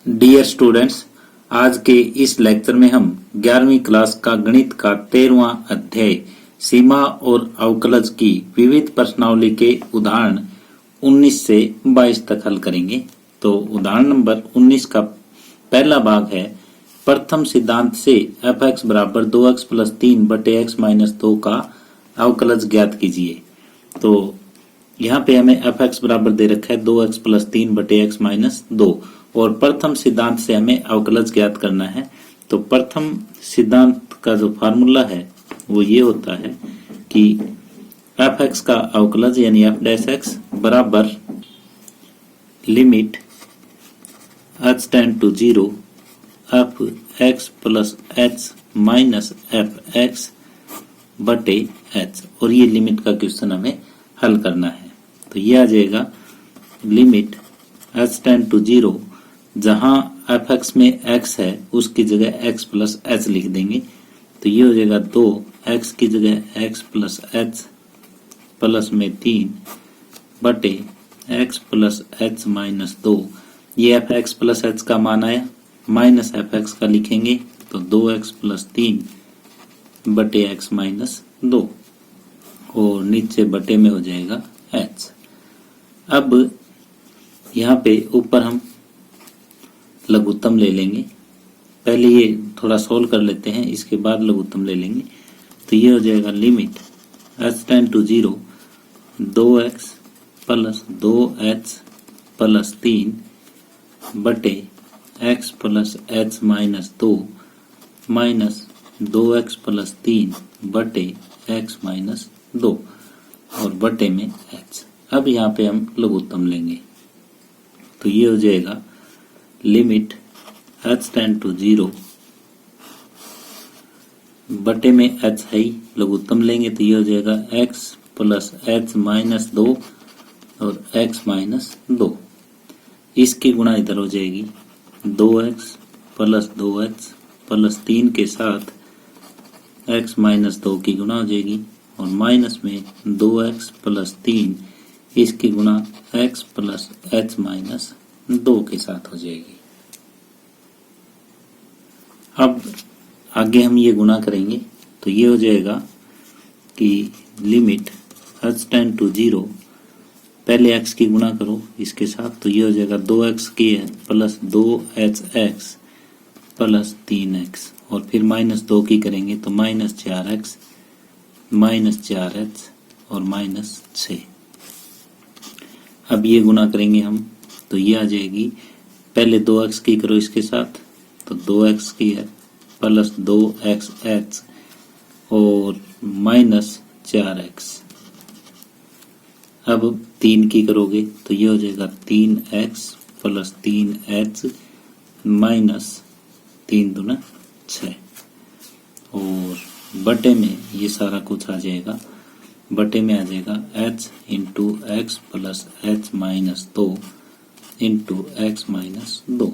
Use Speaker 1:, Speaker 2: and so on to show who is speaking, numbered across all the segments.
Speaker 1: Dear students, आज के इस लेक्चर में हम 11वीं क्लास का गणित का 13वां अध्याय सीमा और अवकलज की विविध प्रश्नावली के उदाहरण 19 से 22 तक हल करेंगे। तो उदाहरण नंबर 19 का पहला भाग है, प्रथम सिद्धांत से f(x) बराबर 2x प्लस 3 बटे x माइनस 2 का अवकलज ज्ञात कीजिए। तो यहाँ पे हमें f(x) बराबर दे रखा है 2x प्लस 3 बटे x माइनस 2 और प्रथम सिद्धांत से हमें अवकलज ज्ञात करना है। तो प्रथम सिद्धांत का जो फार्मूला है वो ये होता है कि f(x) का अवकलज यानी f डैश x बराबर limit h tend to 0 f(x) plus h minus f(x) बटे h, और ये लिमिट का क्वेश्चन हमें हल करना है। तो ये आ जाएगा लिमिट h टेंड टू 0, जहां f(x) में x है उसकी जगह x प्लस h लिख देंगे। तो ये हो जाएगा 2 x की जगह x प्लस h प्लस में 3 बटे x प्लस h माइनस 2। ये f(x) प्लस h का मान आया, माइनस f(x) का लिखेंगे तो 2x प्लस 3 बटे x माइनस 2 और नीचे बटे में हो जाएगा h। अब यहाँ पे ऊपर हम लघुत्तम ले लेंगे, पहले ये थोड़ा सोल्व कर लेते हैं, इसके बाद लघुत्तम ले लेंगे। तो ये हो जाएगा limit h tend to 0 2x plus 2h plus 3 बटे x plus h minus 2 minus 2x plus 3 बटे x माइनस 2 और बटे में h। अब यहाँ पे हम लघुत्तम लेंगे तो ये हो जाएगा लिमिट h टेंड टू 0 बटे में h है, लघुत्तम लेंगे तो ये हो जाएगा x प्लस h माइनस 2 और x माइनस 2, इसकी गुणा इधर हो जाएगी 2x प्लस 2h प्लस 3 के साथ x माइनस 2 की गुणा हो जाएगी और माइनस में 2x प्लस 3, इसकी गुणा x प्लस h माइनस 2 के साथ हो जाएगी। अब आगे हम ये गुणा करेंगे तो ये हो जाएगा कि लिमिट h टेंड टू 0, पहले x की गुणा करो इसके साथ, तो ये हो जाएगा 2x की है प्लस 2hx प्लस 3x और फिर माइनस 2 की करेंगे तो माइनस 4x माइनस 4h और माइनस 6। अब ये गुणा करेंगे हम तो ये आ जाएगी, पहले 2x की करो इसके साथ तो 2x की है प्लस 2xh और माइनस 4x। अब 3 की करोगे तो ये हो जाएगा 3x प्लस 3h माइनस 3 दूना 6 और बटे में ये सारा कुछ आ जाएगा, बटे में आ जाएगा h into x plus h minus 2 into x minus 2।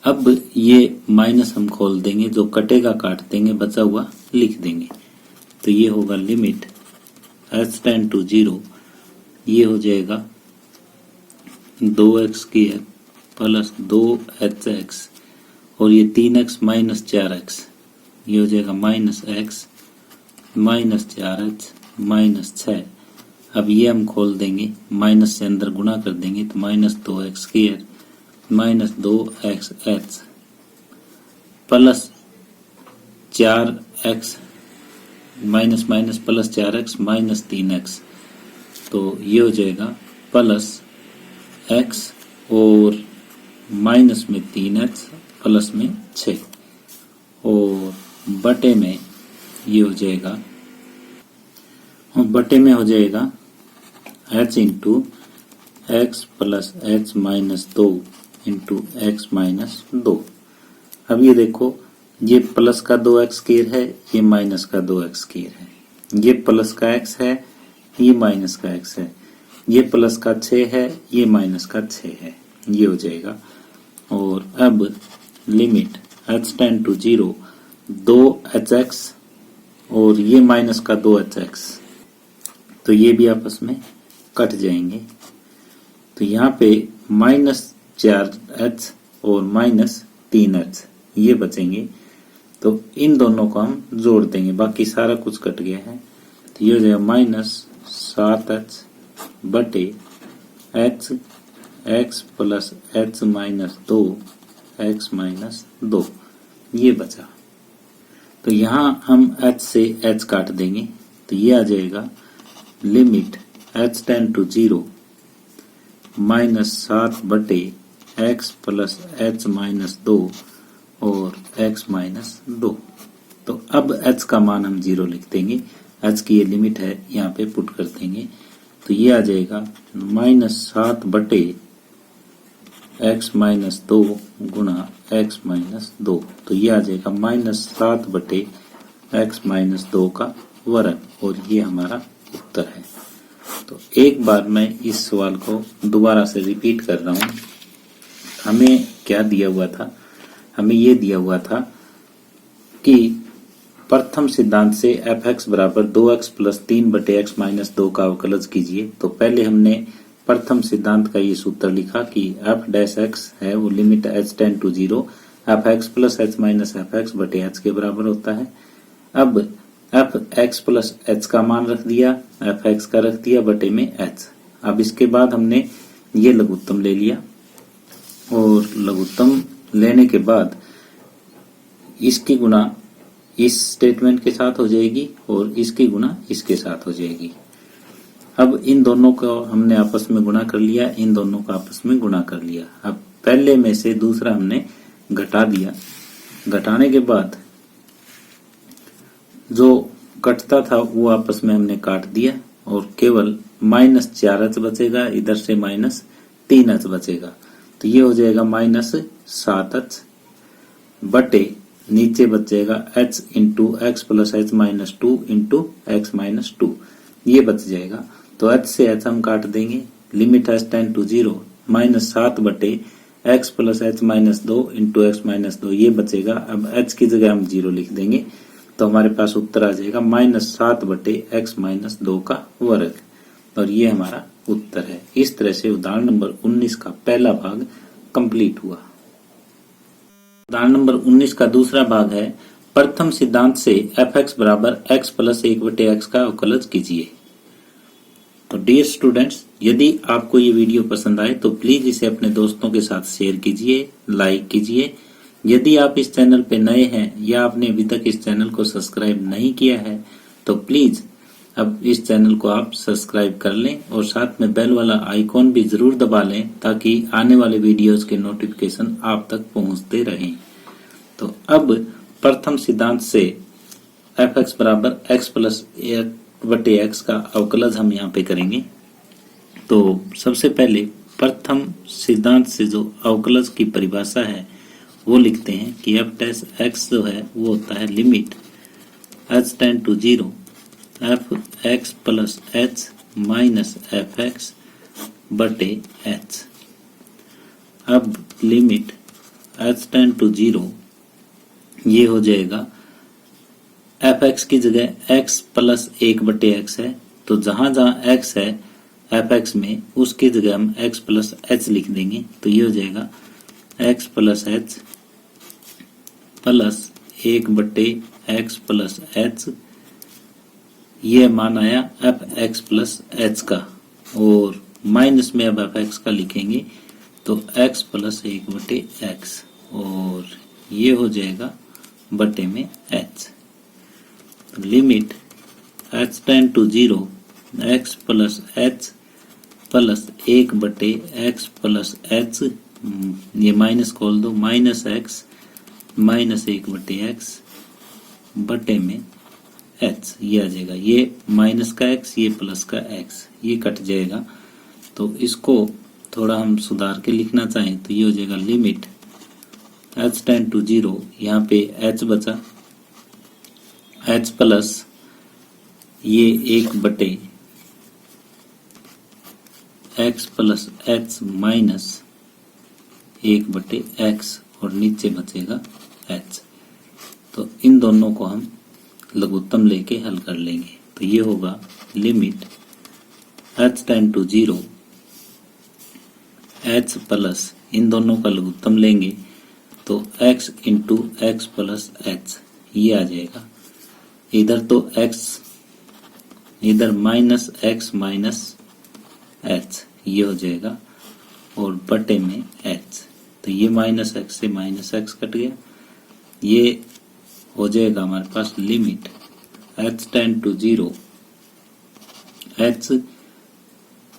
Speaker 1: अब ये माइनस हम खोल देंगे, जो कटेगा काट देंगे, बचा हुआ लिख देंगे। तो ये होगा लिमिट h टेंड टू 0, ये हो जाएगा 2x की है प्लस 2hx और ये 3x माइनस 4x, ये हो जाएगा minus x minus 4h minus 6। अब ये हम खोल देंगे, माइनस से अंदर गुणा कर देंगे तो minus 2x square minus 2xh plus 4x minus minus plus 4x minus 3x, तो ये हो जाएगा प्लस x और माइनस में 3x प्लस में 6 और बटे में ये हो जाएगा, बटे में हो जाएगा h into x plus h minus 2 into x minus 2। अब ये देखो, ये प्लस का 2x स्क्वायर है, ये माइनस का 2x स्क्वायर है, ये प्लस का x है, ये माइनस का x है, ये प्लस का 6 है, ये माइनस का 6 है, ये हो जाएगा। और अब limit h tend to 0 2hx और ये माइनस का 2hx, तो ये भी आपस में कट जाएंगे। तो यहाँ पे माइनस 4h और माइनस 3h ये बचेंगे। तो इन दोनों को हम जोड़ देंगे, बाकी सारा कुछ कट गया है। तो ये हो जाएगा माइनस 7h बटे h x plus h minus 2 x minus 2 ये बचा। तो यहाँ हम h से h काट देंगे, तो ये आ जाएगा limit h tend to 0 minus 7 बटे x प्लस h माइनस 2 और x माइनस 2। तो अब h का मान हम 0 लिख देंगे, h की ये लिमिट है, यहाँ पे पुट कर देंगे। तो ये आ जाएगा माइनस 7 बटे x माइनस 2 गुणा x माइनस 2। तो ये आ जाएगा माइनस 7 बटे x माइनस 2 का वर्ग, और ये हमारा उत्तर है। तो एक बार मैं इस सवाल को दोबारा से रिपीट कर रहा हूँ। हमें क्या दिया हुआ था? हमें ये दिया हुआ था कि प्रथम सिद्धांत से f(x) बराबर 2x प्लस 3 बटे x माइनस 2 का अवकलज कीजिए। तो पहले हमने प्रथम सिद्धांत का ये सूत्र लिखा कि f डैश x है वो limit h tend to 0 f(x) plus h minus f(x) बटे h के बराबर होता है। अब f(x) प्लस h का मान रख दिया, f(x) का रख दिया बटे में h। अब इसके बाद हमने ये लघुत्तम ले लिया, और लघुत्तम लेने के बाद इसकी गुणा इस स्टेटमेंट के साथ हो जाएगी और इसकी गुणा इसके साथ हो जाएगी। अब इन दोनों को हमने आपस में गुणा कर लिया, इन दोनों को आपस में गुणा कर लिया। अब पहले में से दूसरा हमने घटा दिया, घटाने के बाद जो कटता था वो आपस में हमने काट दिया, और केवल माइनस 4h बचेगा, इधर से माइनस 3h बचेगा। तो ये हो जाएगा माइनस 7h बटे नीचे बचेगा h into x plus h minus 2 into x minus 2 ये बच जाएगा। तो h से h हम काट देंगे, limit h tend to 0 minus 7 बटे x plus h minus 2 into x minus 2 ये बचेगा। अब h की जगह हम 0 लिख देंगे, तो हमारे पास उत्तर आ जाएगा माइनस 7 बटे एक्स माइनस 2 का वर्ग, और ये हमारा उत्तर है। इस तरह से उदाहरण नंबर 19 का पहला भाग कंप्लीट हुआ। उदाहरण नंबर 19 का दूसरा भाग है प्रथम सिद्धांत से f(x) बराबर x प्लस 1 बटे x का अवकलज कीजिए। तो डियर स्टूडेंट्स, यदि आपको ये वीडियो पसंद आए तो प्लीज इसे अपने दोस्तों के साथ शेयर कीजिए, लाइक कीजिए। यदि आप इस चैनल पे नए हैं या आपने अभी तक इस चैनल को सब्सक्राइब नहीं किया है तो प्लीज अब इस चैनल को आप सब्सक्राइब कर लें, और साथ में बेल वाला आइकॉन भी जरूर दबा लें ताकि आने वाले वीडियोस के नोटिफिकेशन आप तक पहुंचते रहें। तो अब प्रथम सिद्धांत से f(x) बराबर x प्लस 1 बटे x का अवकलज हम यहाँ पे करेंगे। तो सबसे पहले प्रथम सिद्धांत से जो अवकलज की परिभाषा है वो लिखते हैं कि f(x) जो है वो होता है limit h tend to 0 f(x) plus h minus f(x) बटे h। अब लिमिट h टेंड टू 0 ये हो जाएगा f(x) की जगह x प्लस 1 बटे x है, तो जहां जहां x है f(x) में उसकी जगह हम x प्लस h लिख देंगे। तो ये हो जाएगा x प्लस h प्लस 1 बटे x प्लस h, ये मान आया f(x) प्लस h का, और माइनस में अब f(x) का लिखेंगे तो x प्लस 1 बटे x, और ये हो जाएगा बटे में h। Limit h tend to 0 x plus h plus 1 बटे x प्लस h, ये माइनस खोल दो, माइनस x माइनस 1 बटे x बटे में h, ये आ जाएगा। ये माइनस का x, ये प्लस का x, ये कट जाएगा। तो इसको थोड़ा हम सुधार के लिखना चाहें तो ये हो जाएगा लिमिट h टेंड टू 0, यहाँ पे h बचा, h प्लस ये 1 बटे x प्लस h माइनस 1 बटे x, और नीचे बचेगा h। तो इन दोनों को हम लघुत्तम लेके हल कर लेंगे। तो ये होगा limit h tend to 0 h plus इन दोनों का लघुत्तम लेंगे तो x into x plus h ये आ जाएगा। इधर तो x, इधर माइनस x माइनस एच ये हो जाएगा और बटे में h, तो ये माइनस x से माइनस x कट गया। ये हो जाएगा हमारे पास limit h tend to 0 h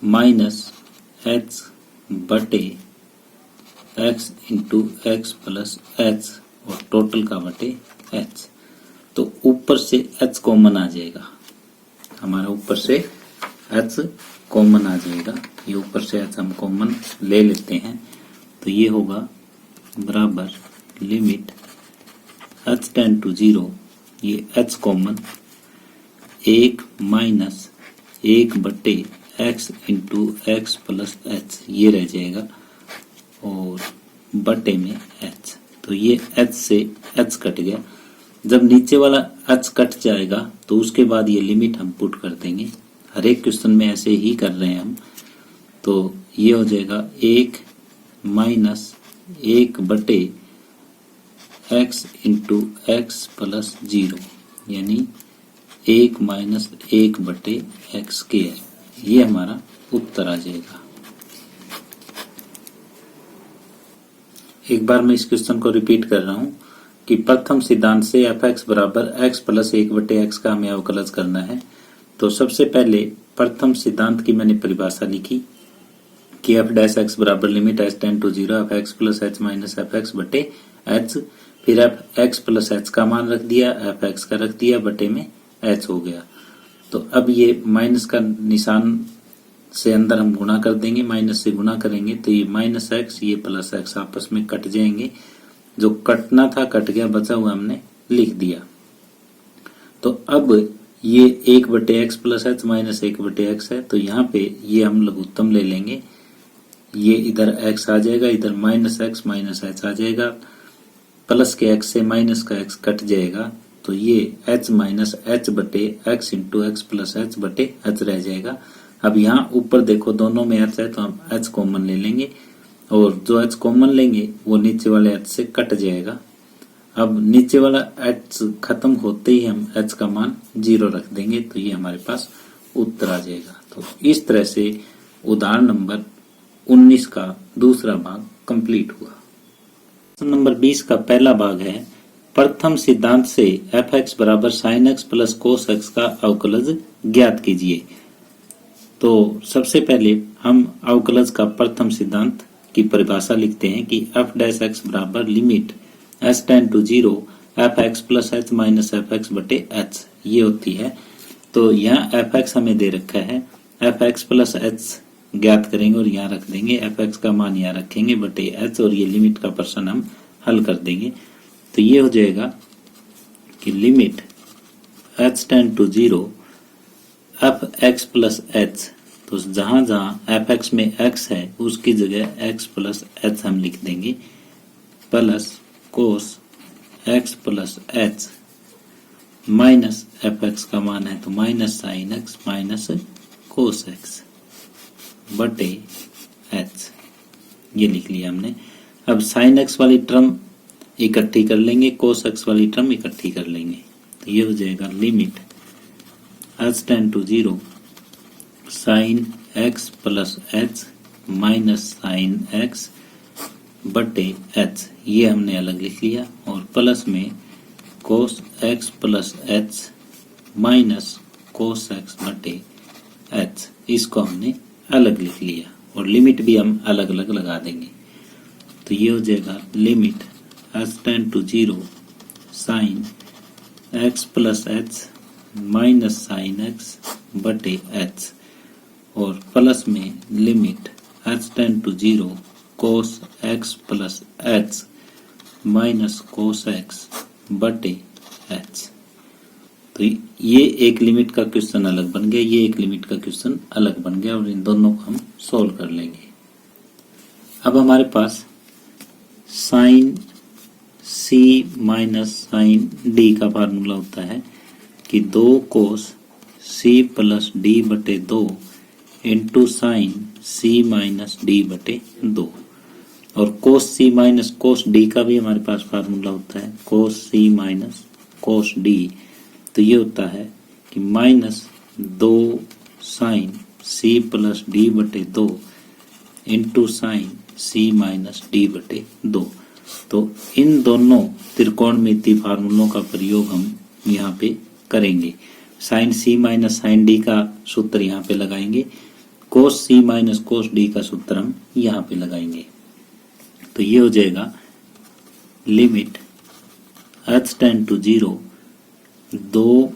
Speaker 1: minus h बटे x into x plus h और टोटल का बटे h। तो ऊपर से h कॉमन आ जाएगा, हमारा ऊपर से h कॉमन आ जाएगा। ये ऊपर से h हम कॉमन ले लेते हैं तो ये होगा बराबर लिमिट h टेंड टू 0, ये h कॉमन 1 माइनस 1 बटे x into x plus h ये रह जाएगा और बटे में h। तो ये h से h कट गया। जब नीचे वाला h कट जाएगा तो उसके बाद ये लिमिट हम पुट कर देंगे। हर एक क्वेश्चन में ऐसे ही कर रहे हैं हम। तो ये हो जाएगा 1 माइनस 1 बटे x इंटू एक्स प्लस 0 यानी 1 माइनस 1 बटे एक्स स्क्वायर, ये हमारा उत्तर आ जाएगा। एक बार मैं इस क्वेश्चन को रिपीट कर रहा हूं कि प्रथम सिद्धांत से एफ एक्स बराबर एक्स प्लस 1 बटे एक्स का हमें अवकलज करना है। तो सबसे पहले प्रथम सिद्धांत की मैंने परिभाषा लिखी कि एफ डैश एक्स बराबर limit h tend to 0 f x plus h minus f x बटे एच। फिर एफ एक्स प्लस एच का मान रख दिया, एफ एक्स का रख दिया, बटे में एच हो गया। तो अब ये माइनस का निशान से अंदर हम गुणा कर देंगे, माइनस से गुणा करेंगे तो ये माइनस एक्स ये प्लस एक्स आपस में कट जाएंगे। जो कटना था कट गया, बचा हुआ हमने लिख दिया। तो अब ये 1 बटे एक्स प्लस एच माइनस 1 बटे एक्स है, तो यहाँ पे ये हम लघुत्तम ले लेंगे। ये इधर एक्स आ जाएगा, इधर माइनस एक्स माइनस एच आ जाएगा, प्लस के एक्स से माइनस का एक्स कट जाएगा। तो ये एच माइनस एच बटे x into x plus h बटे एच रह जाएगा। अब यहाँ ऊपर देखो दोनों में एच है तो हम एच कॉमन ले लेंगे और जो एच कॉमन लेंगे वो नीचे वाले एच से कट जाएगा। अब नीचे वाला एच खत्म होते ही हम एच का मान 0 रख देंगे तो ये हमारे पास उत्तर आ जाएगा। तो इस तरह से उदाहरण नंबर 19 का दूसरा भाग कंप्लीट हुआ। प्रश्न नंबर 20 का पहला भाग है प्रथम सिद्धांत से एफ एक्स बराबर sign x plus cos x का अवकलज ज्ञात कीजिए। तो सबसे पहले हम अवकलज का प्रथम सिद्धांत की परिभाषा लिखते हैं कि एफ डैश एक्स बराबर limit h tend to 0 f x plus h minus f x बटे एच ये होती है। तो यहाँ एफ एक्स हमें दे रखा है, एफ एक्स प्लस एच ज्ञात करेंगे और यहाँ रख देंगे, एफ एक्स का मान यहाँ रखेंगे बटे एच और ये लिमिट का प्रश्न हम हल कर देंगे। तो ये हो जाएगा कि limit h tend to 0 f x plus h, तो जहां जहां एफ एक्स में एक्स है उसकी जगह एक्स प्लस एच हम लिख देंगे, plus cos x plus h minus f x का मान है तो minus sine x minus cos x बटे एच ये लिख लिया हमने। अब साइन एक्स वाली टर्म इकट्ठी कर लेंगे, कोस एक्स वाली टर्म इकट्ठी कर लेंगे, तो ये हो जाएगा limit h tend to 0 sine x plus h minus sine x बटे एच ये हमने अलग लिख लिया और प्लस में cos x plus h minus cos x बटे एच इसको हमने अलग लिख लिया और लिमिट भी हम अलग अलग लगा देंगे। तो ये हो जाएगा limit h tend to 0 sine x plus h minus sine x बटे एच और प्लस में limit h tend to 0 cos x plus h minus cos x बटे एच। तो ये एक लिमिट का क्वेश्चन अलग बन गया, ये एक लिमिट का क्वेश्चन अलग बन गया और इन दोनों को हम सोल्व कर लेंगे। अब हमारे पास sign c minus sine D का फार्मूला होता है कि 2 कोस सी प्लस डी बटे 2 into sine c minus d बटे 2। और कोस सी माइनस कोस डी का भी हमारे पास फार्मूला होता है, कोस सी माइनस कोस डी। तो ये होता है कि minus 2 sine c plus d बटे 2 into sine c minus d बटे 2। तो इन दोनों त्रिकोणमिति फार्मूलों का प्रयोग हम यहाँ पे करेंगे। Sign c minus sine D का सूत्र यहाँ पे लगाएंगे, कोस सी माइनस कोस डी का सूत्र हम यहाँ पे लगाएंगे। तो ये हो जाएगा limit h tend to 0 2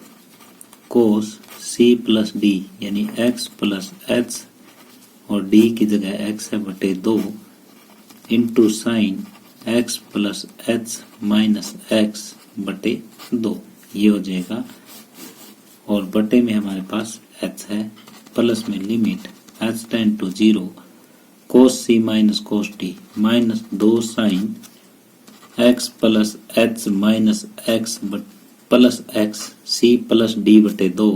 Speaker 1: cos c plus d यानी x प्लस एच और d की जगह x है बटे 2 into sine x plus h minus x बटे 2। ये हो जाएगा और बटे में हमारे पास h है, प्लस में limit h tend to 0 cos c minus cos d minus 2 sine x plus h minus x plus x c plus d बटे 2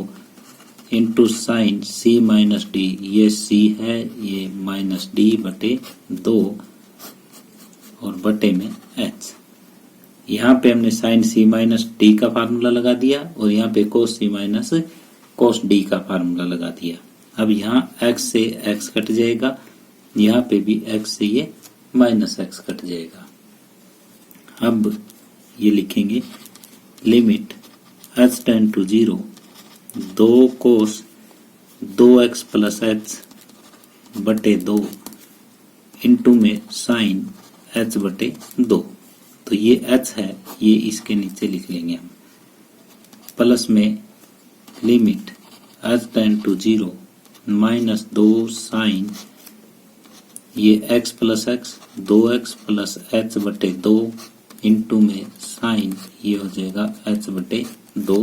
Speaker 1: into sine c minus D, ये c है ये माइनस डी बटे 2 और बटे में h। यहाँ पे हमने साइन सी माइनस डी का फार्मूला लगा दिया और यहाँ पे कोस सी माइनस कोस डी का फार्मूला लगा दिया। अब यहाँ x से x कट जाएगा, यहाँ पे भी x से ये माइनस x कट जाएगा। अब ये लिखेंगे limit h tend to 0 2 cos 2x plus h बटे 2 इंटू में साइन h बटे 2। तो ये h है, ये इसके नीचे लिख लेंगे हम, प्लस में limit h tend to 0 minus 2 sine ये x plus x 2x plus h बटे 2 इंटू में साइन ये हो जाएगा h बटे 2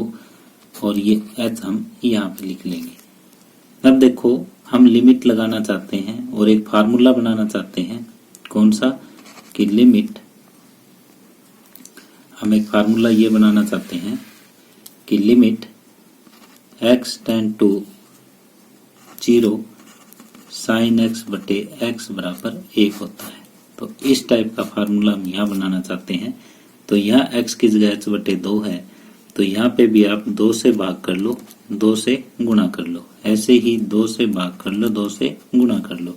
Speaker 1: और ये h हम यहाँ पे लिख लेंगे। अब देखो हम लिमिट लगाना चाहते हैं और एक फार्मूला बनाना चाहते हैं, कौन सा कि लिमिट, हम एक फार्मूला ये बनाना चाहते हैं कि limit x tend to 0 sine x बटे x बराबर 1 होता है। तो इस टाइप का फार्मूला हम यहाँ बनाना चाहते हैं। तो यहाँ x की जगह h बटे 2 है, तो यहाँ पे भी आप 2 से भाग कर लो, 2 से गुणा कर लो, ऐसे ही 2 से भाग कर लो, 2 से गुणा कर लो,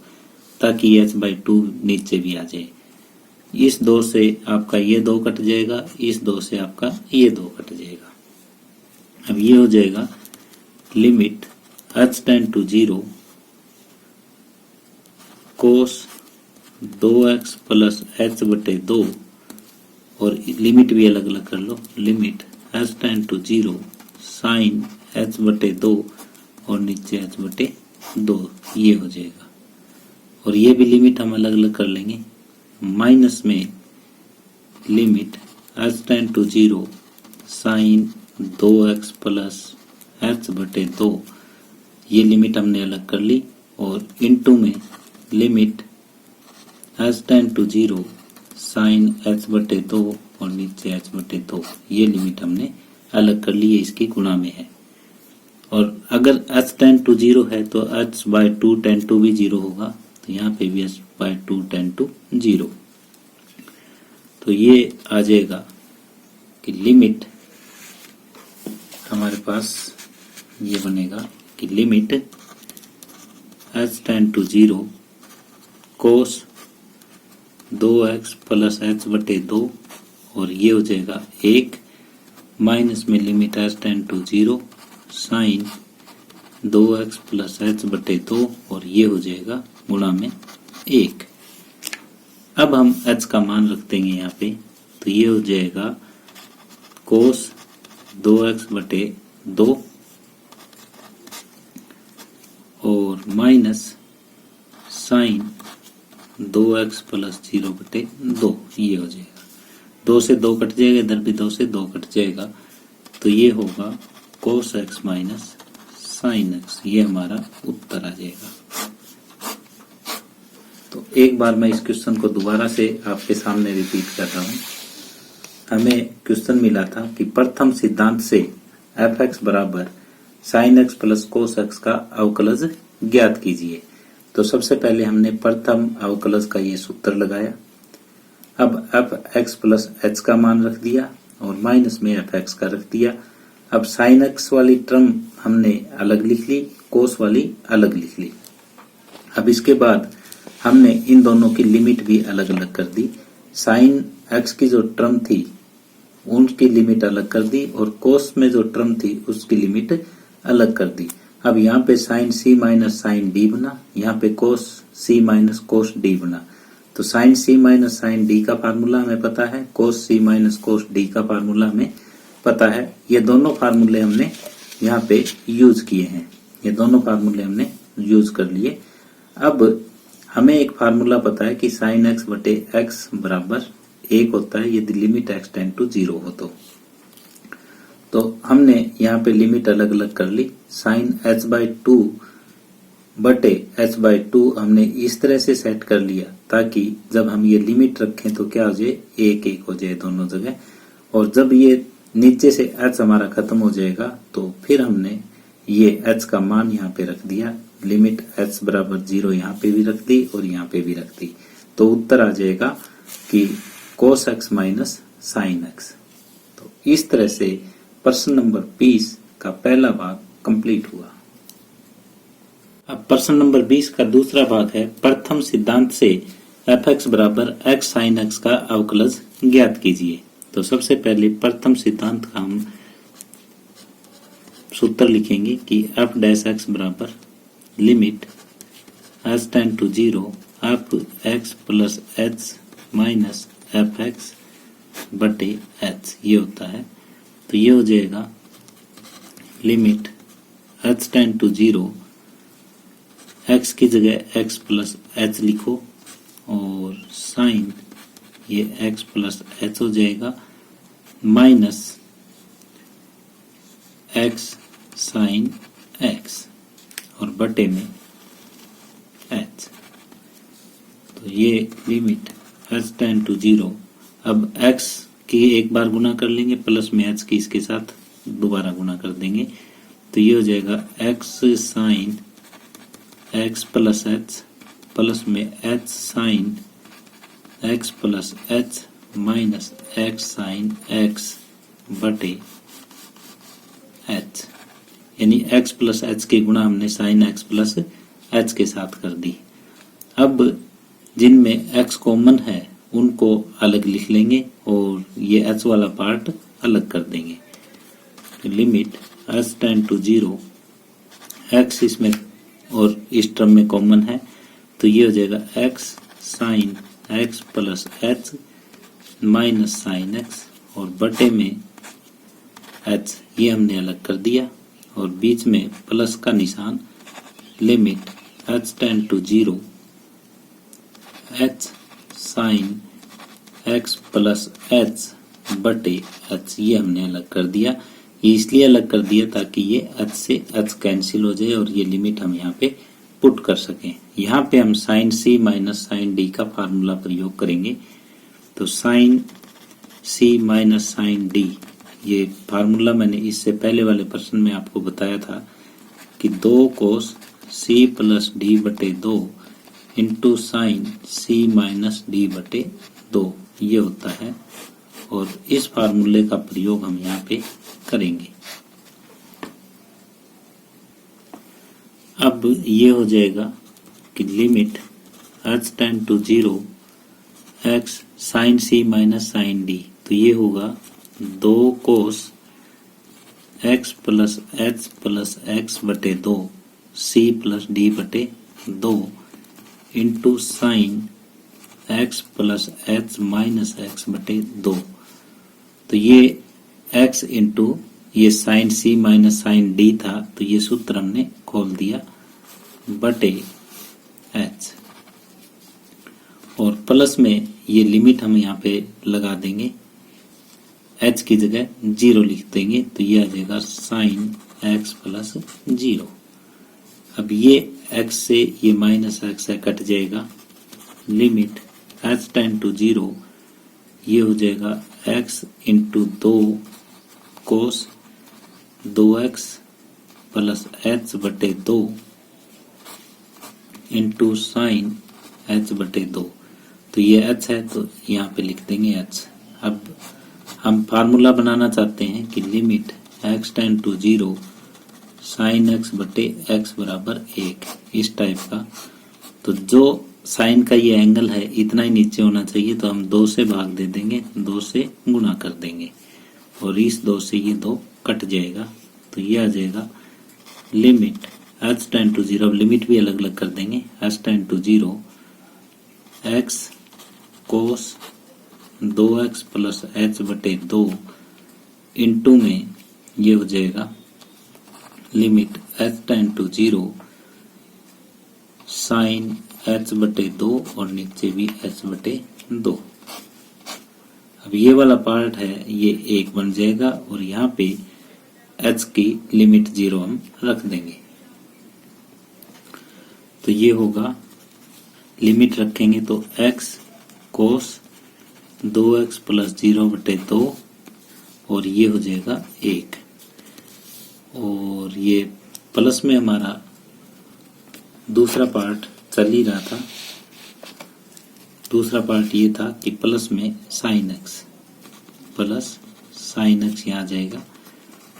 Speaker 1: ताकि h बाई 2 नीचे भी आ जाए। इस 2 से आपका ये 2 कट जाएगा, इस 2 से आपका ये 2 कट जाएगा। अब ये हो जाएगा limit h tend to 0 cos 2x plus h बटे 2 और लिमिट भी अलग अलग कर लो, limit h tend to 0 sine h बटे 2 और नीचे h बटे 2, ये हो जाएगा। और ये भी लिमिट हम अलग अलग कर लेंगे, माइनस में limit h tend to 0 sine 2x plus h बटे 2, ये लिमिट हमने अलग कर ली, और इनटू में limit h tend to 0 sine h बटे 2 और नीचे h बटे 2, ये लिमिट हमने अलग कर ली है, इसकी गुणा में है। और अगर h टेंड टू 0 है तो h बाई 2 टेंड टू भी 0 होगा, तो यहाँ पे भी h बाई 2 टेंड टू 0। तो ये आ जाएगा कि लिमिट हमारे पास ये बनेगा कि limit h tend to 0 cos 2x plus h बटे 2 और ये हो जाएगा 1 माइनस में limit h tend to 0 sine 2x plus h बटे 2 और ये हो जाएगा गुणा में 1। अब हम h का मान रख देंगे यहाँ पे, तो ये हो जाएगा कोस 2x बटे 2 और माइनस साइन 2x प्लस 0 बटे 2, ये हो जाएगा। 2 से 2 कट जाएगा, इधर भी 2 से 2 कट जाएगा, तो ये होगा कोस x माइनस साइन x, ये हमारा उत्तर आ जाएगा। तो एक बार मैं इस क्वेश्चन को दोबारा से आपके सामने रिपीट कर रहा हूँ। हमें क्वेश्चन मिला था कि प्रथम सिद्धांत से f(x) बराबर sine x plus cos x का अवकलज ज्ञात कीजिए। तो सबसे पहले हमने प्रथम अवकलज का ये सूत्र लगाया, अब एफ एक्स प्लस एच का मान रख दिया और माइनस में एफ एक्स का रख दिया। अब साइन एक्स वाली टर्म हमने अलग लिख ली, कोस वाली अलग लिख ली। अब इसके बाद हमने इन दोनों की लिमिट भी अलग अलग कर दी। साइन एक्स की जो टर्म थी उनकी लिमिट अलग कर दी और कोस में जो टर्म थी उसकी लिमिट अलग कर दी। अब यहाँ पे sign c minus sine D बना, यहाँ पे कोस सी माइनस कोस डी बना। तो sign c minus sine D का फार्मूला हमें पता है, कोस सी माइनस कोस डी का फार्मूला हमें पता है। ये दोनों फार्मूले हमने यहाँ पे यूज किए हैं, ये दोनों फार्मूले हमने यूज कर लिए। अब हमें एक फार्मूला पता है कि साइन एक्स बटे एक्स बराबर 1 होता है यदि लिमिट एक्स टेंड टू 0 हो तो हमने यहाँ पे लिमिट अलग अलग कर ली। साइन एच बाई 2 बटे एच बाई 2 हमने इस तरह से सेट कर लिया ताकि जब हम ये लिमिट रखें तो क्या हो जाए, 1 हो जाए दोनों जगह। और जब ये नीचे से एच हमारा खत्म हो जाएगा तो फिर हमने ये एच का मान यहाँ पे रख दिया, लिमिट एच बराबर 0 यहाँ पे भी रख दी और यहाँ पे भी रख दी। तो उत्तर आ जाएगा कि cos x minus sine x. तो इस तरह से प्रश्न नंबर 20 का पहला भाग कंप्लीट हुआ। अब प्रश्न नंबर 20 का दूसरा भाग है, प्रथम सिद्धांत से एफ एक्स बराबर एक्स साइन एक्स का अवकलज ज्ञात कीजिए। तो सबसे पहले प्रथम सिद्धांत का हम सूत्र लिखेंगे कि एफ डैश एक्स बराबर limit h tend to 0 f x plus h minus f x बटे एच, ये होता है। तो ये हो जाएगा limit h tend to 0, x की जगह एक्स प्लस एच लिखो और साइन ये एक्स प्लस एच हो जाएगा माइनस एक्स साइन एक्स और बटे में एच। तो ये लिमिट एच टेंड टू 0। अब एक्स की एक बार गुना कर लेंगे प्लस में एच की इसके साथ दोबारा गुना कर देंगे। तो ये हो जाएगा x sine x plus h plus में h sine x plus h minus x sine x बटे एच, यानी एक्स प्लस एच की गुणा हमने साइन एक्स प्लस एच के साथ कर दी। अब जिनमें एक्स कॉमन है उनको अलग लिख लेंगे और ये एच वाला पार्ट अलग कर देंगे। तो limit h tend to 0, x इसमें और इस टर्म में कॉमन है तो ये हो जाएगा x sine x plus h minus sine x और बटे में एच, ये हमने अलग कर दिया और बीच में प्लस का निशान। Limit h tend to 0 h sine x plus h बटे एच, ये हमने अलग कर दिया। ये इसलिए अलग कर दिया ताकि ये एच से एच कैंसिल हो जाए और ये लिमिट हम यहाँ पे पुट कर सकें। यहाँ पे हम sign c minus sine D का फार्मूला प्रयोग करेंगे। तो sign c minus sine D, ये फार्मूला मैंने इससे पहले वाले प्रश्न में आपको बताया था कि 2 कोस सी प्लस डी बटे 2 into sine c minus d बटे 2, ये होता है। और इस फार्मूले का प्रयोग हम यहाँ पे करेंगे। अब ये हो जाएगा कि limit h tend to 0 x sine c minus sine d, तो ये होगा 2 cos x plus h plus x बटे 2 सी प्लस डी बटे 2 into sine x plus h minus x बटे 2। तो ये x इंटू ये sine c minus sine d था तो ये सूत्र हमने खोल दिया बटे h और प्लस में ये लिमिट हम यहाँ पे लगा देंगे, h की जगह 0 लिख देंगे तो ये आ जाएगा साइन x प्लस 0। अब ये x से ये माइनस x है कट जाएगा। लिमिट h टेंड टू 0, ये हो जाएगा x into 2 cos 2x plus h बटे 2 इंटू साइन h बटे 2। तो ये h है तो यहाँ पे लिख देंगे h। अब हम फार्मूला बनाना चाहते हैं कि limit x tend to 0 sine x बटे x बराबर 1, इस टाइप का। तो जो साइन का ये एंगल है इतना ही नीचे होना चाहिए, तो हम 2 से भाग दे देंगे, 2 से गुणा कर देंगे और इस 2 से ये 2 कट जाएगा। तो ये आ जाएगा लिमिट h टेंड टू 0, अब लिमिट भी अलग अलग कर देंगे, h tend to 0 x cos 2x plus h बटे 2 इंटू में ये हो जाएगा limit h tend to 0 sine h बटे 2 और नीचे भी h बटे 2। अब ये वाला पार्ट है ये 1 बन जाएगा और यहाँ पे h की लिमिट 0 हम रख देंगे। तो ये होगा, लिमिट रखेंगे तो x कोस 2x प्लस 0 बटे 2 और ये हो जाएगा 1, और ये प्लस में हमारा दूसरा पार्ट चल ही रहा था। दूसरा पार्ट ये था कि प्लस में sine x, plus sine x यहाँ जाएगा,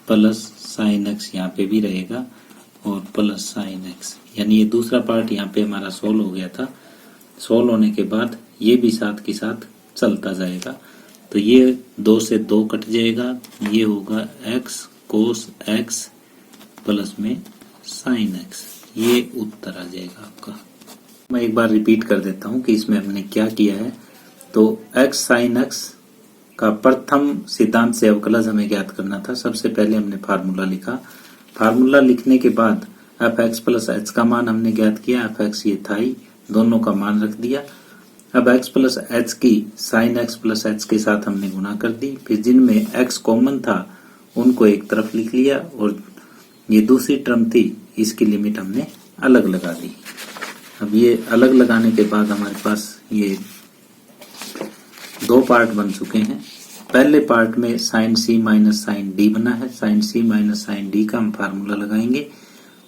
Speaker 1: प्लस साइन x यहाँ पे भी रहेगा और प्लस साइन x, यानी ये दूसरा पार्ट यहाँ पे हमारा सोल्व हो गया था। सोल्व होने के बाद ये भी साथ के साथ चलता जाएगा। तो ये 2 से 2 कट जाएगा, ये होगा x कोस x प्लस में साइन x, ये उत्तर आ जाएगा आपका। मैं एक बार रिपीट कर देता हूँ कि इसमें हमने क्या किया है। तो x साइन x का प्रथम सिद्धांत से अवकलज हमें ज्ञात करना था। सबसे पहले हमने फार्मूला लिखा, फार्मूला लिखने के बाद f(x प्लस h का मान हमने ज्ञात किया, f(x) ये था ही, दोनों का मान रख दिया। अब x प्लस h की साइन x प्लस h के साथ हमने गुणा कर दी, फिर जिनमें x कॉमन था उनको एक तरफ लिख लिया और ये दूसरी टर्म थी इसकी लिमिट हमने अलग लगा दी। अब ये अलग लगाने के बाद हमारे पास ये 2 पार्ट बन चुके हैं। पहले पार्ट में sine c minus sine d बना है, sine c minus sine d का हम फार्मूला लगाएंगे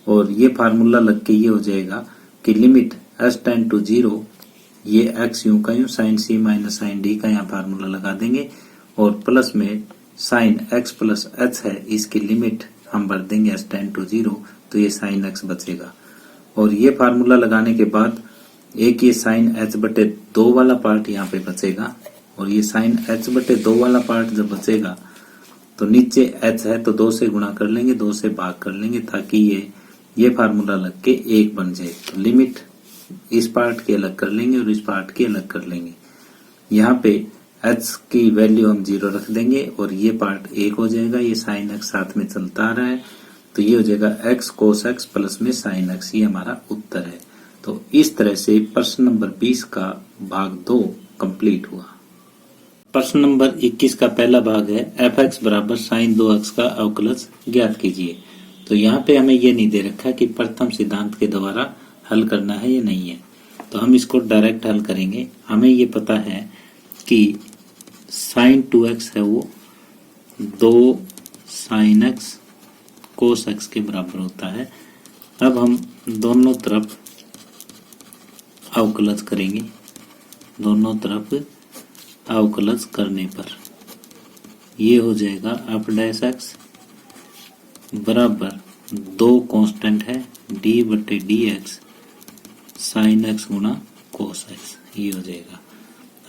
Speaker 1: और ये फार्मूला लग के ये हो जाएगा कि लिमिट h टेंड टू 0, ये x यूं का यूं sine c minus sine d का यहाँ फार्मूला लगा देंगे और प्लस में साइन x प्लस h है, इसकी लिमिट हम भर देंगे h टेंड टू 0, तो ये साइन x बचेगा। और ये फार्मूला लगाने के बाद एक ये साइन h बटे 2 वाला पार्ट यहाँ पे बचेगा और ये साइन h बटे 2 वाला पार्ट जब बचेगा तो नीचे h है तो 2 से गुणा कर लेंगे, 2 से भाग कर लेंगे ताकि ये फार्मूला लग के 1 बन जाए। तो लिमिट इस पार्ट की अलग कर लेंगे और इस पार्ट की अलग कर लेंगे। यहाँ पे h की वैल्यू हम 0 रख देंगे और ये पार्ट 1 हो जाएगा, ये साइन x साथ में चलता आ रहा है तो ये हो जाएगा x कोस x प्लस में साइन x, ये हमारा उत्तर है। तो इस तरह से प्रश्न नंबर 20 का भाग 2 कंप्लीट हुआ। प्रश्न नंबर 21 का पहला भाग है f(x) बराबर साइन 2x का अवकलज ज्ञात कीजिए। तो यहाँ पे हमें ये नहीं दे रखा कि प्रथम सिद्धांत के द्वारा हल करना है या नहीं है, तो हम इसको डायरेक्ट हल करेंगे। हमें ये पता है कि साइन 2x है वो 2 साइन x कोस x के बराबर होता है। अब हम दोनों तरफ अवकलज करेंगे, दोनों तरफ अवकलज करने पर ये हो जाएगा f डैश x बराबर 2 कांस्टेंट है d बटे dx साइन x गुणा कोस x, ये हो जाएगा।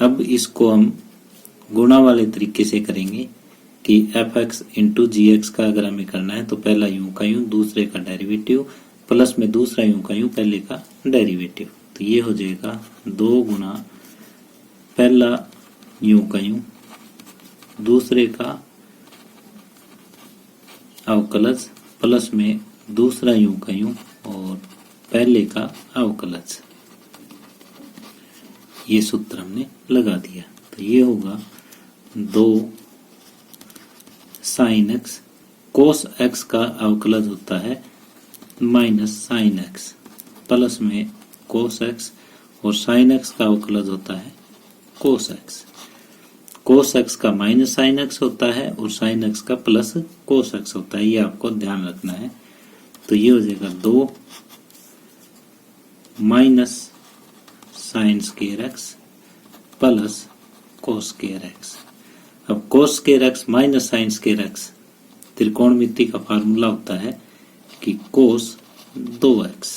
Speaker 1: अब इसको हम गुणा वाले तरीके से करेंगे कि f(x) इंटू जी का अगर हमें करना है तो पहला यूं का यूं, दूसरे का डेरिवेटिव प्लस में दूसरा यूं का यूं, पहले का डेरिवेटिव, तो ये हो जाएगा 2 गुना पहला यूं का यूं, दूसरे का अवकलज प्लस में दूसरा यूं का यूं और पहले का अवकलज। ये सूत्र हमने लगा दिया तो ये होगा 2 साइन x कोस x का अवकलज होता है माइनस साइन x प्लस में कोस x और साइन x का अवकलज होता है कोस x। कोस x का माइनस साइन x होता है और साइन x का प्लस कोस x होता है, ये आपको ध्यान रखना है। तो ये हो जाएगा 2 minus sine square x plus cos square x. अब cos square x minus sine square x, त्रिकोणमिति का फार्मूला होता है कि कोस 2x,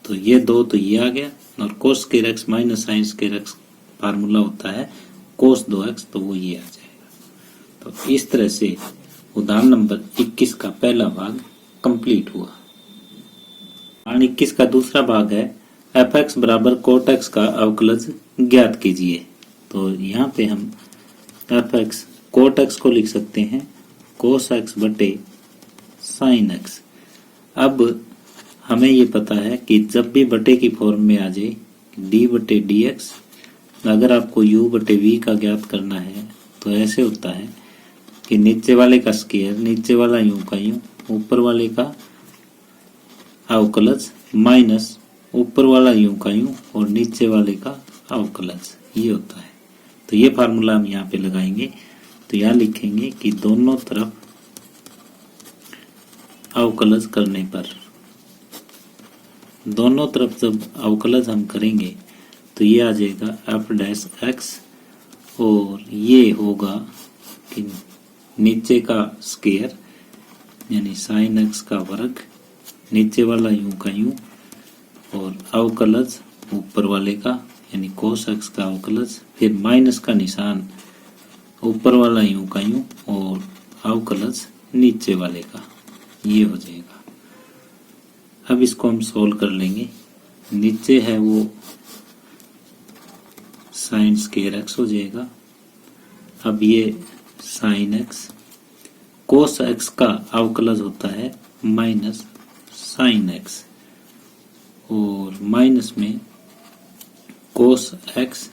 Speaker 1: तो ये 2 तो ये आ गया, और कोस square x minus sine square x formula होता है कोस 2x, तो वो ये आ जाएगा। तो इस तरह से उदाहरण नंबर 21 का पहला भाग कंप्लीट हुआ। उदाहरण 21 का दूसरा भाग है fx बराबर कोट एक्स का अवकलज ज्ञात कीजिए। तो यहाँ पे हम fx कोट एक्स को लिख सकते हैं कोस एक्स बटे साइन एक्स। अब हमें ये पता है कि जब भी बटे की फॉर्म में आ जाए d बटे डी एक्स, अगर आपको u बटे v का ज्ञात करना है तो ऐसे होता है कि नीचे वाले का स्क्वायर, नीचे वाला यूं का यूं, ऊपर वाले का अवकलज माइनस ऊपर वाला यूं का यूं और नीचे वाले का अवकलज, ये होता है। तो ये फार्मूला हम यहाँ पे लगाएंगे। तो यहाँ लिखेंगे कि दोनों तरफ अवकलज करने पर, दोनों तरफ जब अवकलज हम करेंगे तो ये आ जाएगा एफ डैश एक्स, और ये होगा कि नीचे का स्क्वायर यानी साइन एक्स का वर्ग, नीचे वाला यूं का यूं, और अवकलज ऊपर वाले का यानी कोस एक्स का अवकलज, फिर माइनस का निशान, ऊपर वाला यूं का यूं और अवकलज नीचे वाले का, ये हो जाएगा। अब इसको हम सोल्व कर लेंगे। नीचे है वो साइन स्क्वायर एक्स हो जाएगा। अब ये साइन एक्स, कोस एक्स का अवकलज होता है माइनस साइन एक्स, और माइनस में कोस एक्स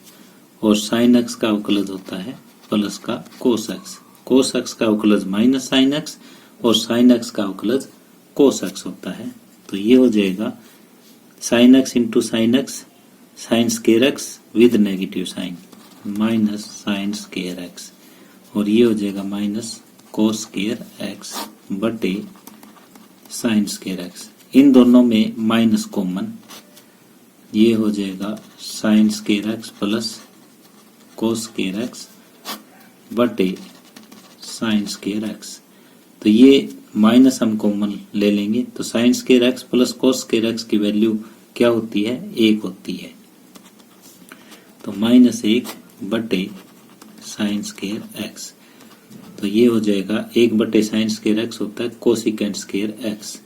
Speaker 1: और साइन एक्स का अवकलज होता है प्लस का कोस एक्स। कोस एक्स का अवकलज माइनस साइन एक्स और साइन एक्स का अवकलज कोस एक्स होता है। तो ये हो जाएगा sine x into sine x, sine square x with negative sine, minus sine square x, और ये हो जाएगा माइनस कोस स्क्वायर एक्स बटे साइन स्क्वायर एक्स। इन दोनों में माइनस कॉमन, ये हो जाएगा sine square x plus cos square x बटे साइन स्क्वायर एक्स। तो ये माइनस हम कॉमन ले लेंगे, तो sine square x plus cos square x की वैल्यू क्या होती है, 1 होती है। तो -1 बटे साइन स्क्वायर एक्स, तो ये हो जाएगा 1 बटे साइन स्क्वायर एक्स होता है कोसिकेंट स्क्वायर एक्स।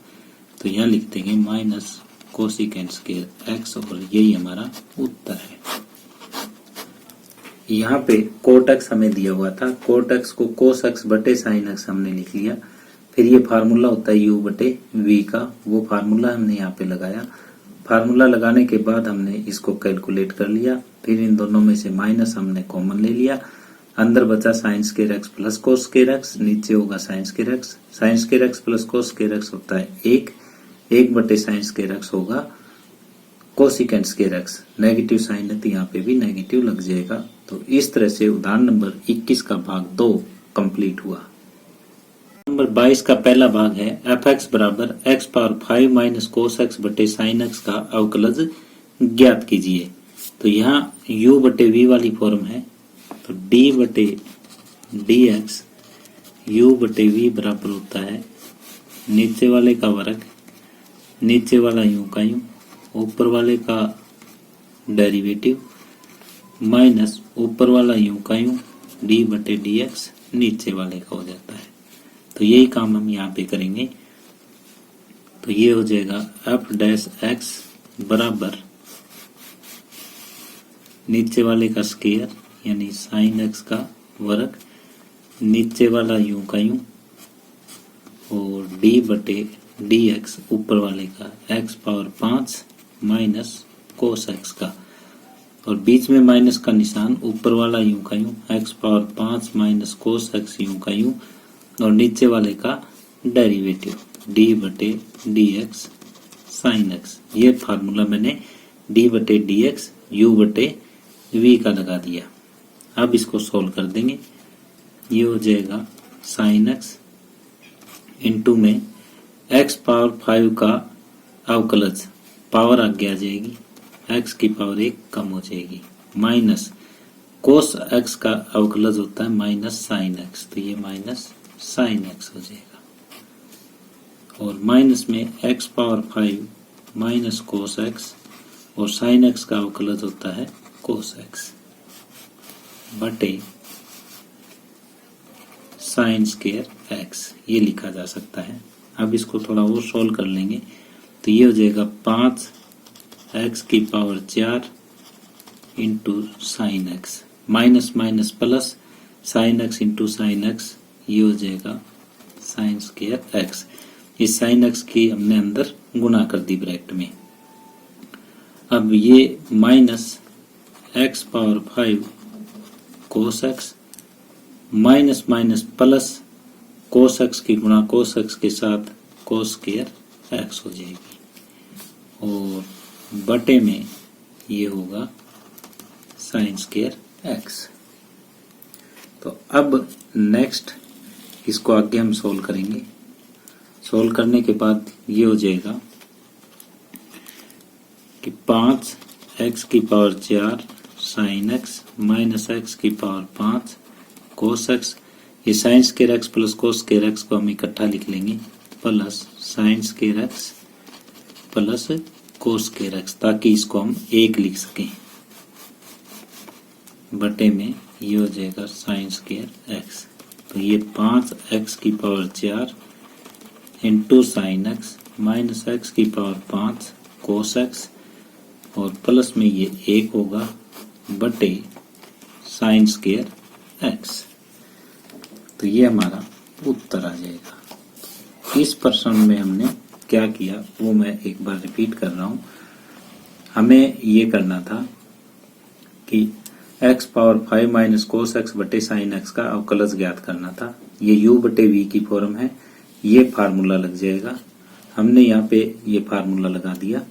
Speaker 1: तो यहाँ लिख देंगे माइनस कोसिकेंट स्क्वायर एक्स, और यही हमारा उत्तर है। यहाँ पे कोट एक्स हमें दिया हुआ था, कोट एक्स को कोस एक्स बटे साइन एक्स हमने लिख लिया। फिर ये फार्मूला होता है u बटे v का, वो फार्मूला हमने यहाँ पे लगाया। फार्मूला लगाने के बाद हमने इसको कैलकुलेट कर लिया, फिर इन दोनों में से माइनस हमने कॉमन ले लिया, अंदर बचा sine square x plus cos square x, नीचे होगा sine square x. Sine square x plus cos square x होता है 1 बटे साइन स्क्वायर एक्स होगा cosecant square x, negative sine है तो यहाँ पे भी नेगेटिव लग जाएगा। तो इस तरह से उदाहरण नंबर 21 का भाग 2 कंप्लीट हुआ। नंबर 22 का पहला भाग है एफ एक्स बराबर x power 5 minus cos x बटे साइन एक्स का अवकलज ज्ञात कीजिए। तो यहाँ u बटे v वाली फॉर्म है, तो d बटे डी एक्स u बटे v बराबर होता है नीचे वाले का वर्ग, नीचे वाला यूं का यूं, ऊपर वाले का डेरिवेटिव माइनस ऊपर वाला यूं का यूं, d बटे डी एक्स नीचे वाले का हो जाता है। तो यही काम हम यहाँ पे करेंगे। तो ये हो जाएगा एफ डैश एक्स बराबर नीचे वाले का स्क्वायर यानी साइन एक्स का वर्ग, नीचे वाला यूं का यूं, और d बटे डी एक्स ऊपर वाले का x power 5 minus cos x का, और बीच में माइनस का निशान, ऊपर वाला यूं का यूं x power 5 minus cos x u का यूं, और नीचे वाले का डेरिवेटिव d बटे डी एक्स साइन एक्स। ये फार्मूला मैंने d बटे डी एक्स यू बटे v का लगा दिया। अब इसको सोल्व कर देंगे। ये हो जाएगा साइन एक्स इंटू में x पावर 5 का अवकलज, पावर आगे आ जाएगी, x की पावर 1 कम हो जाएगी, माइनस कोस एक्स का अवकलज होता है माइनस साइन एक्स, तो ये माइनस साइन एक्स हो जाएगा। और माइनस में x power 5 minus cos x, और साइन एक्स का अवकलज होता है कोस एक्स बटे साइन स्क्वायर एक्स, ये लिखा जा सकता है। अब इसको थोड़ा और सोल्व कर लेंगे तो ये हो जाएगा 5 एक्स की power 4 into sine x, minus minus plus sign x into sine x, ये हो जाएगा साइन स्क्वायर एक्स। इस साइन एक्स की हमने अंदर गुणा कर दी ब्रैकेट में। अब ये minus x power 5 cos x minus minus plus cos x की गुणा कोस एक्स के साथ कोस स्क्वायर एक्स हो जाएगी, और बटे में ये होगा साइन स्क्वायर एक्स। तो अब नेक्स्ट इसको आगे हम सोल्व करेंगे। सोल्व करने के बाद ये हो जाएगा कि 5 एक्स की power 4 sine x minus x की पावर 5 कोस एक्स, ये sign square x plus cos square x को हम इकट्ठा लिख लेंगे, plus sign square x plus cos square x, ताकि इसको हम एक लिख सकें, बटे में ये हो जाएगा साइन स्क्वायर एक्स। तो ये 5 एक्स की power 4 into sine x minus x की पावर 5 कोस एक्स, और प्लस में ये 1 होगा बटे साइन स्क्वायर एक्स। तो ये हमारा उत्तर आ जाएगा। इस प्रश्न में हमने क्या किया वो मैं एक बार रिपीट कर रहा हूं। हमें ये करना था कि x power 5 minus cos x बटे साइन एक्स का अवकलज ज्ञात करना था। ये u बटे v की फॉर्म है, ये फार्मूला लग जाएगा। हमने यहाँ पे ये फार्मूला लगा दिया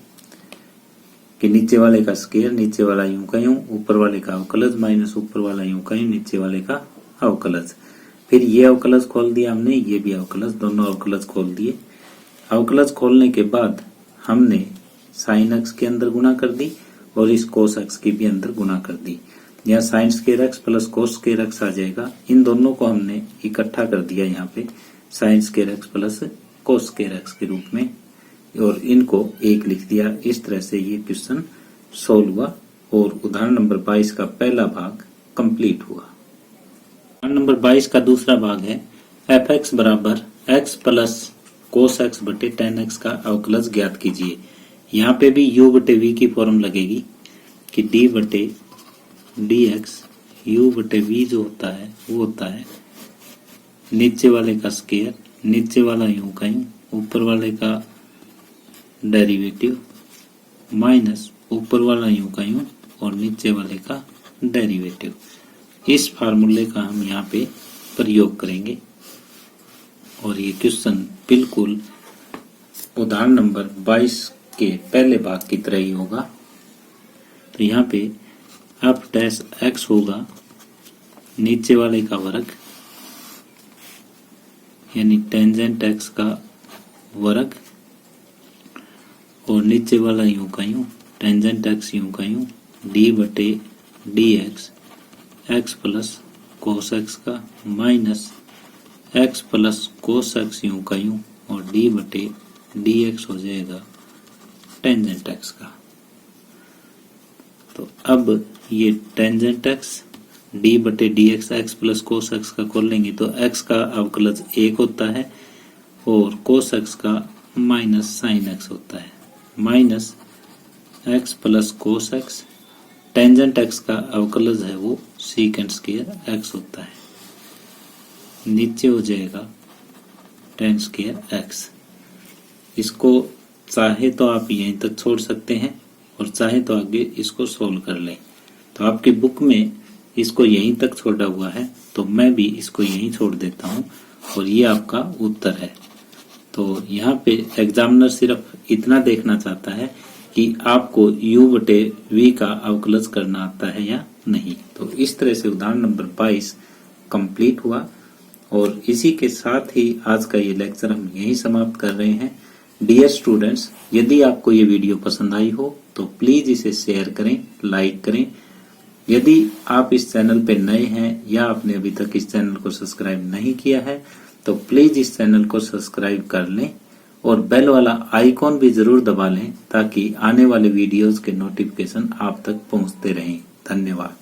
Speaker 1: कि नीचे वाले का स्क्वायर, नीचे वाला यूं का यूं, ऊपर वाले का अवकलज माइनस ऊपर वाला यूं का यूं, नीचे वाले का अवकलज। फिर ये अवकलज खोल दिया हमने, ये भी अवकलज, दोनों अवकलज खोल दिए। अवकलज खोलने के बाद हमने साइन एक्स के अंदर गुणा कर दी और इस कोस एक्स की भी अंदर गुणा कर दी। यहाँ sine square x plus cos square x आ जाएगा। इन दोनों को हमने इकट्ठा कर दिया यहाँ पे sign square x plus cos square x के रूप में, और इनको एक लिख दिया। इस तरह से ये क्वेश्चन सोल्व हुआ और उदाहरण नंबर 22 का पहला भाग कंप्लीट हुआ। उदाहरण नंबर 22 का दूसरा भाग है एफ एक्स बराबर एक्स प्लस कोस एक्स बटे टेन एक्स का अवकलज ज्ञात कीजिए। यहाँ पे भी u बटे v की फॉर्म लगेगी कि d बटे डी एक्स, u बटे v जो होता है वो होता है नीचे वाले का स्क्वायर, नीचे वाला यूं का यूं, ऊपर वाले का डेरिवेटिव माइनस ऊपर वाला यूं का यूं और नीचे वाले का डेरिवेटिव। इस फार्मूले का हम यहाँ पे प्रयोग करेंगे और ये क्वेश्चन बिल्कुल उदाहरण नंबर 22 के पहले भाग की तरह ही होगा। तो यहाँ पे एफ डैश एक्स होगा नीचे वाले का वर्ग यानी टेंजेंट एक्स का वर्ग, और नीचे वाला यूं का यूं टेंजेंट एक्स यूं का यूं, डी बटे d x plus cos x का minus x plus cos x u का यूं, और डी बटे डी एक्स हो जाएगा टेंजेंट एक्स का। तो अब ये टेंजेंट एक्स डी बटे d x plus cos x का खोल लेंगे तो एक्स का अवकलज 1 होता है और कोस एक्स का माइनस साइन एक्स होता है, minus x plus cos x, tangent x का अवकलज है वो सीकेंड स्क्वायर एक्स होता है, नीचे हो जाएगा टेन स्क्वायर एक्स। इसको चाहे तो आप यहीं तक छोड़ सकते हैं और चाहे तो आगे इसको सोल्व कर लें। तो आपकी बुक में इसको यहीं तक छोड़ा हुआ है तो मैं भी इसको यहीं छोड़ देता हूं और ये आपका उत्तर है। तो यहाँ पे एग्जामिनर सिर्फ इतना देखना चाहता है कि आपको u बटे v का अवकलज करना आता है या नहीं। तो इस तरह से उदाहरण नंबर 22 कंप्लीट हुआ और इसी के साथ ही आज का ये लेक्चर हम यहीं समाप्त कर रहे हैं। डियर स्टूडेंट्स, यदि आपको ये वीडियो पसंद आई हो तो प्लीज इसे शेयर करें, लाइक करें यदि आप इस चैनल पे नए हैं या आपने अभी तक इस चैनल को सब्सक्राइब नहीं किया है तो प्लीज इस चैनल को सब्सक्राइब कर लें और बेल वाला आइकॉन भी जरूर दबा लें ताकि आने वाले वीडियोस के नोटिफिकेशन आप तक पहुंचते रहें। धन्यवाद।